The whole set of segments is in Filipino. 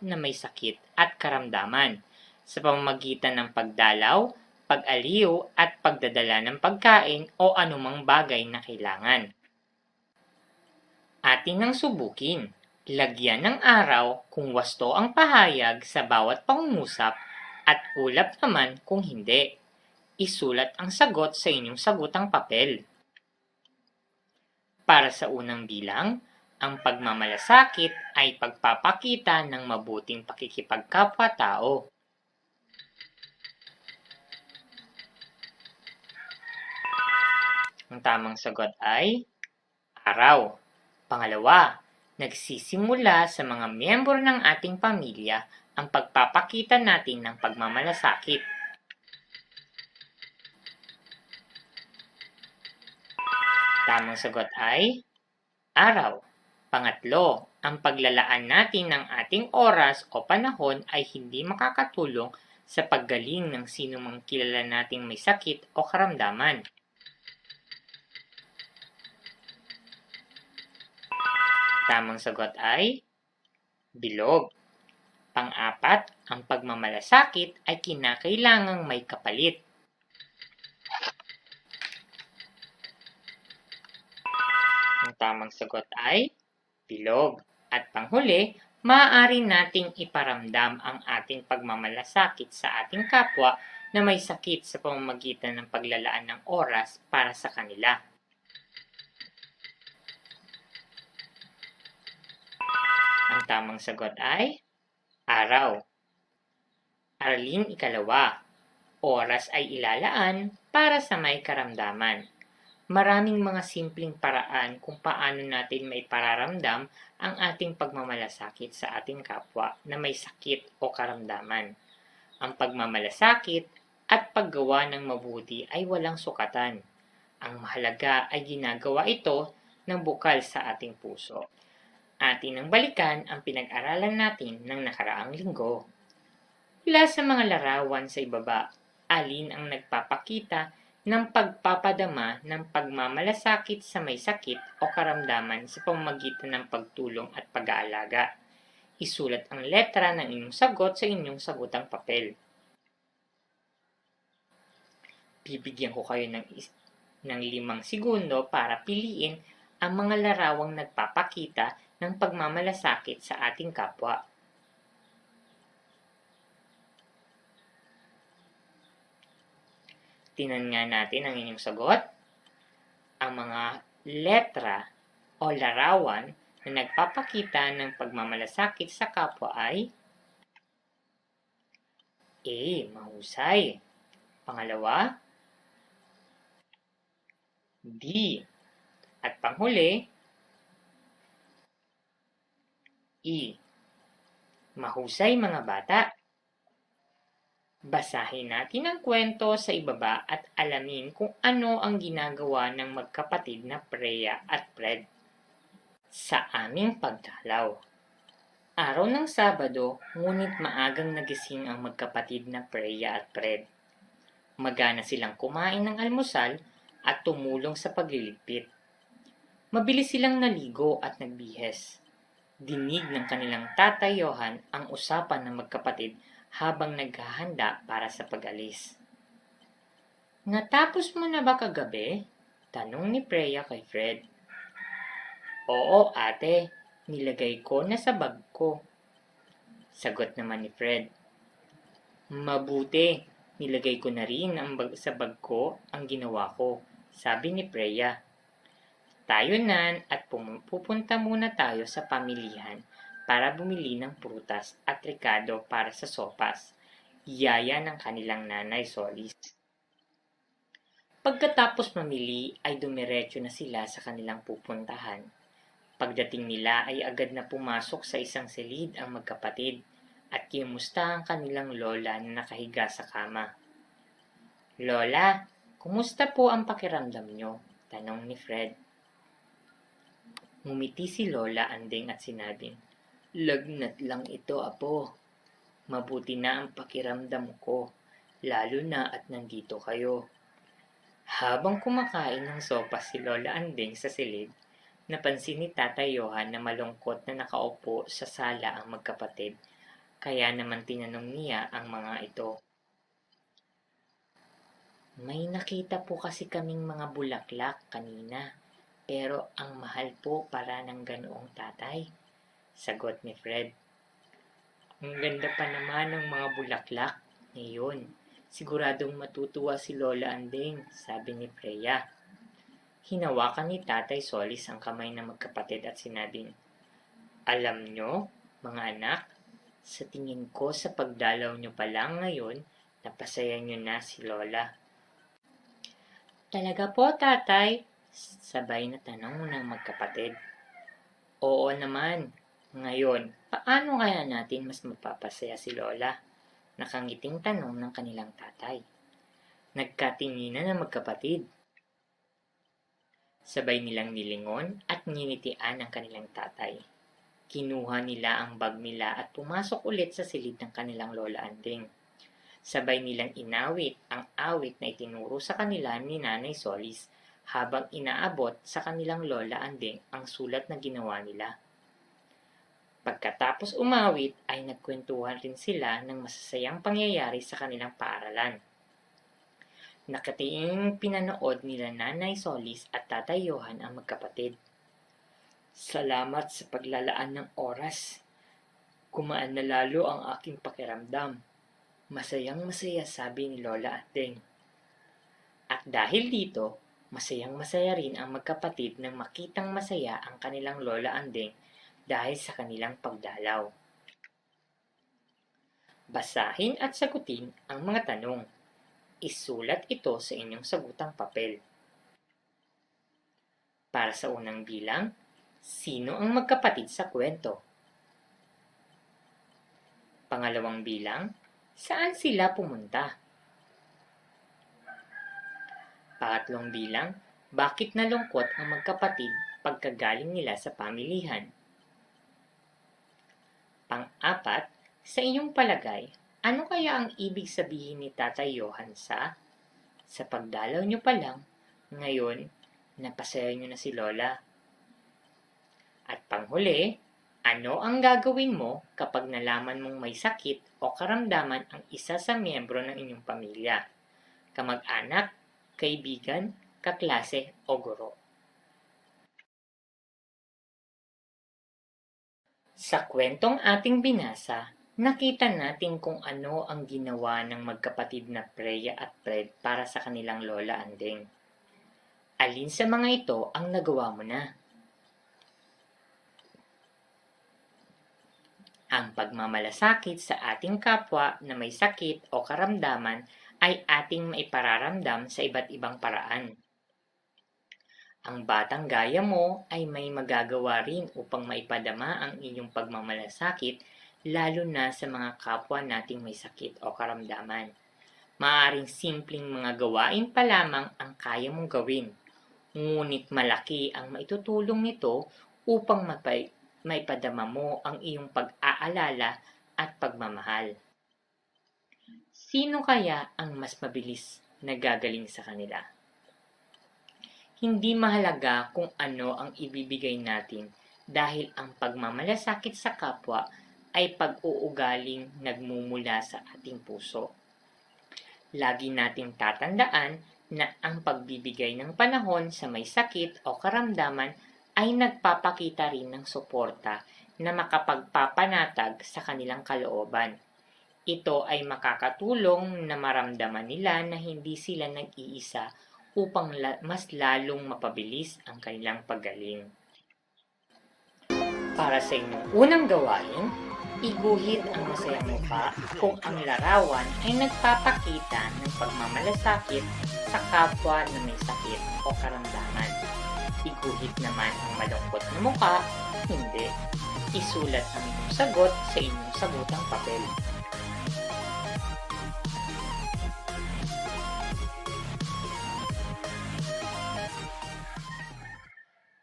na may sakit at karamdaman sa pamamagitan ng pagdalaw, pag-aliw at pagdadala ng pagkain o anumang bagay na kailangan. Atin nang subukin. Lagyan ng araw kung wasto ang pahayag sa bawat pangungusap at ulap naman kung hindi. Isulat ang sagot sa inyong sagutang papel. Para sa unang bilang, ang pagmamalasakit ay pagpapakita ng mabuting pakikipagkapwa-tao. Ang tamang sagot ay araw. Pangalawa, nagsisimula sa mga miyembro ng ating pamilya ang pagpapakita natin ng pagmamalasakit. Tamang sagot ay araw. Pangatlo, ang paglalaan natin ng ating oras o panahon ay hindi makakatulong sa paggaling ng sino mang kilala nating may sakit o karamdaman. Tamang sagot ay bilog. Pang-apat, ang pagmamalasakit ay kinakailangang may kapalit. Ang tamang sagot ay bilog. At panghuli, maaari nating iparamdam ang ating pagmamalasakit sa ating kapwa na may sakit sa pamamagitan ng paglalaan ng oras para sa kanila. Ang tamang sagot ay araw. Aralin ikalawa, oras ay ilalaan para sa may karamdaman. Maraming mga simpleng paraan kung paano natin maipararamdam ang ating pagmamalasakit sa ating kapwa na may sakit o karamdaman. Ang pagmamalasakit at paggawa ng mabuti ay walang sukatan. Ang mahalaga ay ginagawa ito ng bukal sa ating puso. Atin ang balikan ang pinag-aralan natin ng nakaraang linggo. Mula sa mga larawan sa ibaba, alin ang nagpapakita ng pagpapadama ng pagmamalasakit sa may sakit o karamdaman sa pamamagitan ng pagtulong at pag-aalaga? Isulat ang letra ng inyong sagot sa inyong sagutang papel. Bibigyan ko kayo ng 5 segundo para piliin ang mga larawang nagpapakita ng pagmamalasakit sa ating kapwa. Tingnan nga natin ang inyong sagot. Ang mga letra o larawan na nagpapakita ng pagmamalasakit sa kapwa ay A. Mahusay. Pangalawa, D. At panghuli, E. Mahusay mga bata. Basahin natin ang kwento sa ibaba at alamin kung ano ang ginagawa ng magkapatid na Freya at Fred sa aming pagdalaw. Araw ng Sabado, ngunit maagang nagising ang magkapatid na Freya at Fred. Magana silang kumain ng almusal at tumulong sa pagliligpit. Mabilis silang naligo at nagbihes. Dinig ng kanilang tatay Johan ang usapan ng magkapatid habang naghahanda para sa pag-alis. Natapos mo na ba kagabi? Tanong ni Freya kay Fred. Oo ate, nilagay ko na sa bag ko. Sagot naman ni Fred. Mabuti, nilagay ko na rin sa bag ko ang ginawa ko, sabi ni Freya. Tayo nan at pupunta muna tayo sa pamilihan para bumili ng prutas at rekado para sa sopas, yaya ng kanilang nanay Solis. Pagkatapos mamili ay dumiretso na sila sa kanilang pupuntahan. Pagdating nila ay agad na pumasok sa isang silid ang magkapatid at kimusta ang kanilang lola na nakahiga sa kama. Lola, kumusta po ang pakiramdam nyo? Tanong ni Fred. Ngumiti si Lola Anding at sinabing, lagnat lang ito, apo. Mabuti na ang pakiramdam ko, lalo na at nandito kayo. Habang kumakain ng sopas si Lola Anding sa silid, napansin ni Tatay Johan na malungkot na nakaupo sa sala ang magkapatid Kaya naman tinanong niya ang mga ito. May nakita po kasi kaming mga bulaklak kanina, pero ang mahal po para ng ganoong tatay, sagot ni Fred. Ang ganda pa naman ng mga bulaklak ngayon. Siguradong matutuwa si Lola Andeng, sabi ni Freya. Hinawakan ni Tatay Solis ang kamay ng magkapatid at sinabing, alam nyo, mga anak, sa tingin ko sa pagdalaw nyo pa lang ngayon, napasaya nyo na si Lola. Talaga po, Tatay? Sabay na tanong ng magkapatid. Oo naman. Ngayon, paano kaya natin mas mapapasaya si Lola? Nakangiting tanong ng kanilang tatay. Nagkatinginan ng magkapatid. Sabay nilang nilingon at nginitian ang kanilang tatay. Kinuha nila ang bag nila at pumasok ulit sa silid ng kanilang Lola Andeng. Sabay nilang inawit ang awit na itinuro sa kanila ni Nanay Solis habang inaabot sa kanilang Lola Andeng ang sulat na ginawa nila. Pagkatapos umawit ay nagkwentuhan rin sila ng masasayang pangyayari sa kanilang paaralan. Nakatiing pinanood nila Nanay Solis at Tatay Johan ang magkapatid. Salamat sa paglalaan ng oras. Kumaan na lalo ang aking pakiramdam. Masayang masaya, sabi ni Lola Andeng. At dahil dito, masayang masaya rin ang magkapatid nang makitang masaya ang kanilang Lola Andeng dahil sa kanilang pagdalaw. Basahin at sagutin ang mga tanong. Isulat ito sa inyong sagutang papel. Para sa unang bilang, sino ang magkapatid sa kwento? Pangalawang bilang, saan sila pumunta? Pangatlong bilang, bakit nalungkot ang magkapatid pagkagaling nila sa pamilihan? Pang-apat, sa inyong palagay, ano kaya ang ibig sabihin ni Tatay Johan sa pagdalaw nyo pa lang, ngayon, napasaya nyo na si Lola? At panghuli, ano ang gagawin mo kapag nalaman mong may sakit o karamdaman ang isa sa miyembro ng inyong pamilya? Kamag-anak, kaibigan, kaklase o guro? Sa kwentong ating binasa, nakita natin kung ano ang ginawa ng magkapatid na Freya at Fred para sa kanilang Lola Andeng. Alin sa mga ito ang nagawa mo na? Ang pagmamalasakit sa ating kapwa na may sakit o karamdaman ay ating maipararamdam sa iba't ibang paraan. Ang batang gaya mo ay may magagawa rin upang maipadama ang inyong pagmamalasakit lalo na sa mga kapwa nating may sakit o karamdaman. Maaaring simpleng mga gawain pa lamang ang kaya mong gawin, ngunit malaki ang maitutulong nito upang maipadama mo ang iyong pag-aalala at pagmamahal. Sino kaya ang mas mabilis na gagaling sa kanila? Hindi mahalaga kung ano ang ibibigay natin dahil ang pagmamalasakit sa kapwa ay pag-uugaling nagmumula sa ating puso. Lagi nating tatandaan na ang pagbibigay ng panahon sa may sakit o karamdaman ay nagpapakita rin ng suporta na makapagpapanatag sa kanilang kalooban. Ito ay makakatulong na maramdaman nila na hindi sila nag-iisa upang mas lalong mapabilis ang kanilang paggaling. Para sa inyong unang gawain, iguhit ang masayang mukha kung ang larawan ay nagpapakita ng pagmamalasakit sa kapwa na may sakit o karamdaman. Iguhit naman ang malungkot na mukha, hindi. Isulat ang inyong sagot sa inyong sagutang papel.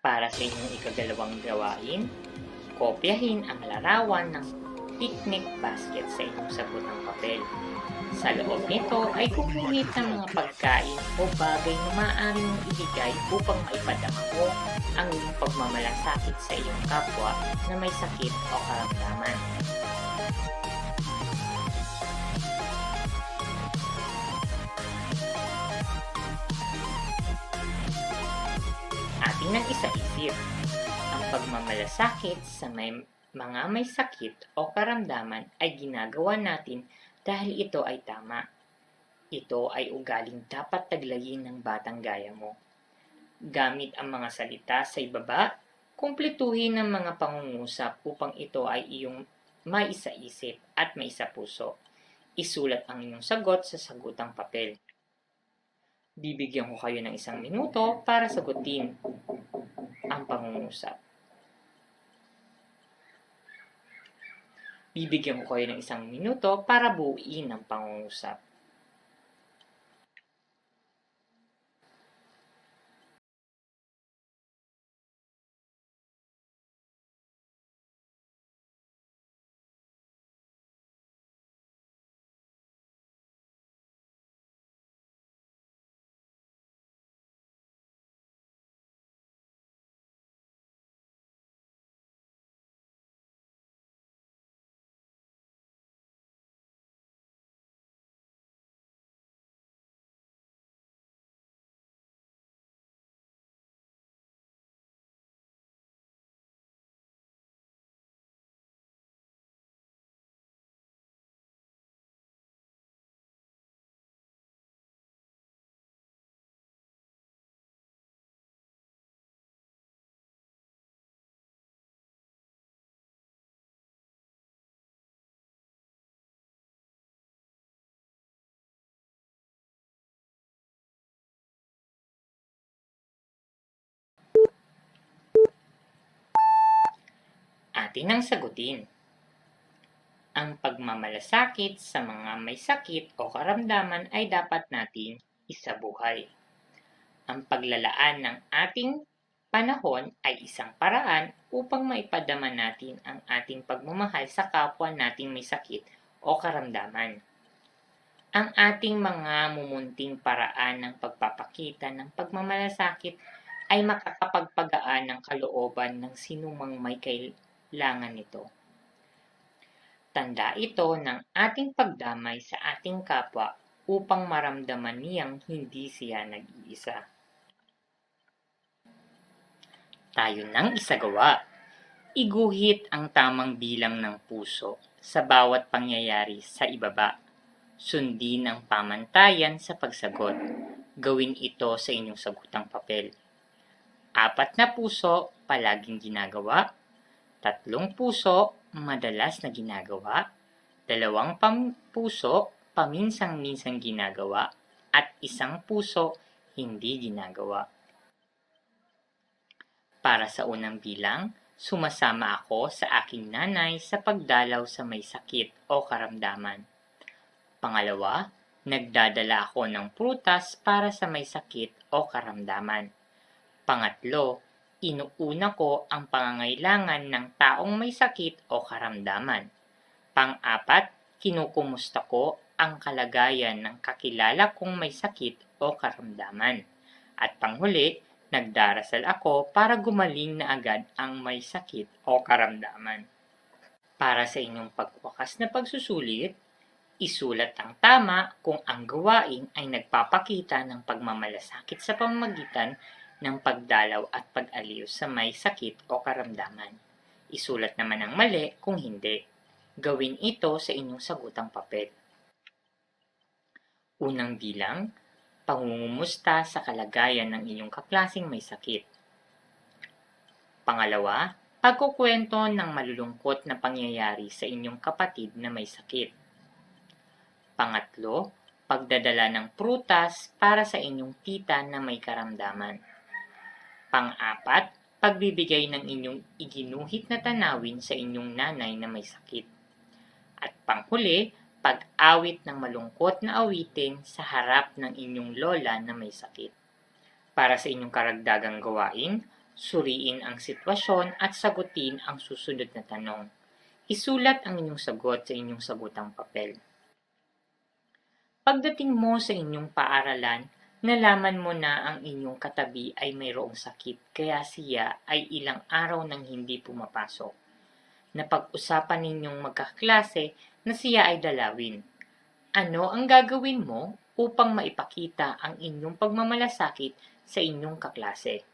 Para sa inyong ikagalawang gawain, kopyahin ang larawan ng picnic basket sa inyong sagutang papel. Sa loob nito ay guhit ng mga pagkain o bagay na maaari mong ibigay upang maipadama mo ang iyong pagmamalasakit sa iyong kapwa na may sakit o karamdaman. ng isa-isip. Ang pagmamalasakit sa mga may sakit o karamdaman ay ginagawa natin dahil ito ay tama. Ito ay ugaling dapat taglayin ng batang gaya mo. Gamit ang mga salita sa ibaba, kumpletuhin ang mga pangungusap upang ito ay iyong maisa-isip at maisa-puso. Isulat ang inyong sagot sa sagutang papel. Bibigyan ko kayo ng 1 minuto para sagutin ang pangungusap. Bibigyan ko kayo ng 1 minuto para buuin ang pangungusap. Atin ang sagutin. Ang pagmamalasakit sa mga may sakit o karamdaman ay dapat nating isabuhay. Ang paglalaan ng ating panahon ay isang paraan upang maipadama natin ang ating pagmamahal sa kapwa nating may sakit o karamdaman. Ang ating mga mumunting paraan ng pagpapakita ng pagmamalasakit ay makakapagpagaan ng kalooban ng sinumang may kailangan nito. Tanda ito ng ating pagdamay sa ating kapwa upang maramdaman niyang hindi siya nag-iisa. Tayo nang isagawa. Iguhit ang tamang bilang ng puso sa bawat pangyayari sa ibaba. Sundin ang pamantayan sa pagsagot. Gawin ito sa inyong sagutang papel. 4 na puso, palaging ginagawa. 3 puso, madalas na ginagawa. 2 puso, paminsang-minsang ginagawa. At 1 puso, hindi ginagawa. Para sa unang bilang, sumasama ako sa aking nanay sa pagdalaw sa may sakit o karamdaman. Pangalawa, nagdadala ako ng prutas para sa may sakit o karamdaman. Pangatlo, inuuna ko ang pangangailangan ng taong may sakit o karamdaman. Pang-apat, kinukumusta ko ang kalagayan ng kakilala kong may sakit o karamdaman. At panghuli, nagdarasal ako para gumaling na agad ang may sakit o karamdaman. Para sa inyong pagwakas na pagsusulit, isulat ang tama kung ang gawain ay nagpapakita ng pagmamalasakit sa pamamagitan ng pagdalaw at pag-aliw sa may sakit o karamdaman. Isulat naman ang mali kung hindi. Gawin ito sa inyong sagutang papel. Unang bilang, pangungumusta sa kalagayan ng inyong kaklaseng may sakit. Pangalawa, pagkukwento ng malulungkot na pangyayari sa inyong kapatid na may sakit. Pangatlo, pagdadala ng prutas para sa inyong tita na may karamdaman. Pang-apat, pagbibigay ng inyong iginuhit na tanawin sa inyong nanay na may sakit. At panghuli, pag-awit ng malungkot na awitin sa harap ng inyong lola na may sakit. Para sa inyong karagdagang gawain, suriin ang sitwasyon at sagutin ang susunod na tanong. Isulat ang inyong sagot sa inyong sagutang papel. Pagdating mo sa inyong paaralan, nalaman mo na ang inyong katabi ay mayroong sakit kaya siya ay ilang araw nang hindi pumapasok. Napag-usapan ninyong magkaklase na siya ay dalawin. Ano ang gagawin mo upang maipakita ang inyong pagmamalasakit sa inyong kaklase.